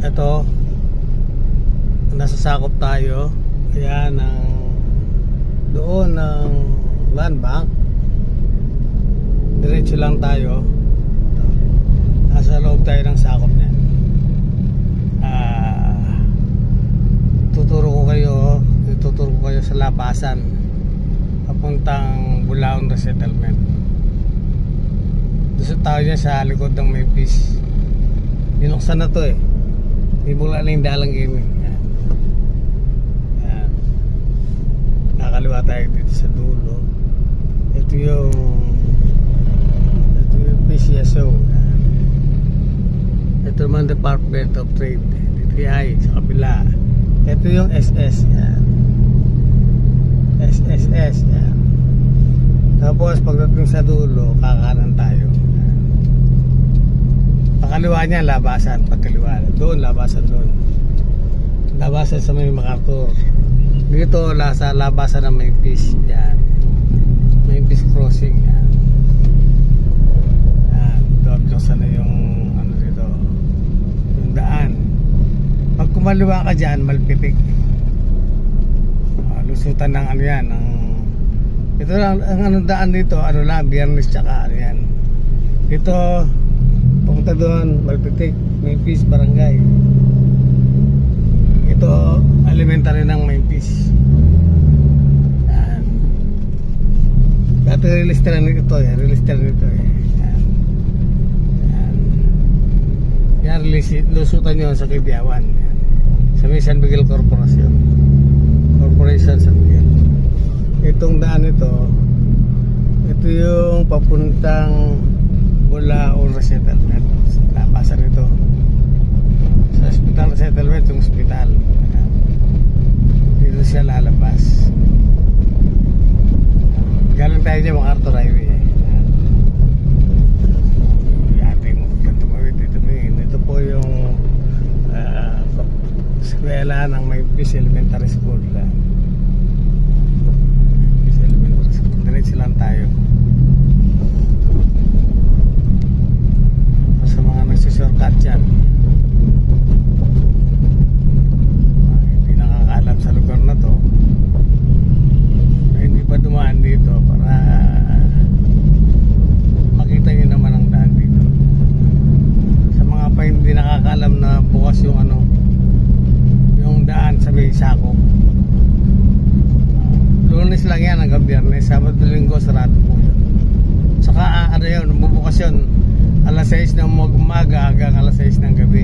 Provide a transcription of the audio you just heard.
Ito, nasasakop tayo. Ayan, doon ng land bank. Diretso lang tayo. Nasa loob tayo ng sakop niyan. Ituturo ko kayo sa labasan papuntang Bulaon Resettlement. Doon tayo niya sa likod ng Memphis. Binuksan na to eh. Ibula na yung dalang gaming. Yan. Yan. Nakaliwa tayo dito sa dulo. Ito yung PCSO. Yan. Ito naman Department of Trade, DTI sa kabila. Ito yung SS. Yan. SSS. Yan. Tapos pagdating sa dulo, kakanan tayo. Pakaliwa niya, labasan. Pagkaliwa, doon, labasan doon. Labasan sa may MacArthur. Dito, sa labasan ng Memphis. Yan. Memphis Crossing. Yan. Yan. Doon, sana yung ano dito, yung daan. Pag kumaliwa ka dyan, Malpitik. Lusutan ng ano yan. Ito lang, ang anong daan dito, ano lang, Biyernes tsaka ano yan. Dito, punta doon, Malpitik, Memphis, Barangay. Ito, elementary ng Memphis. Yan. Dati release na nito eh. Yan. Yan. Yan, lusutan nyo sa Kibiawan. Yan. Sa may San Miguel Corporation San Miguel. Itong daan ito yung papuntang Bulaon Resettlement. Labasan ito sa Hospital Resettlement, yung hospital. Dito siya lalabas. Galing tayo dyan MacArthur Highway. Ating tumawid dito. Ito po yung eskwela ng Memphis Elementary School. Memphis Elementary School. Diretso lang tayo. Sa mga nagsusurkat dyan, hindi nakakaalam sa lugar na to, hindi pa dumaan dito para makita nyo naman ang daan dito. Sa mga pa hindi nakakaalam na bukas yung ano, yung daan sa may sakop. Lunes lang yan hanggang Biyernes. Sabado Linggo sarado po yun. Saka ano yun, bubukas yun alas 6 ng umaga hanggang alas 6 ng gabi.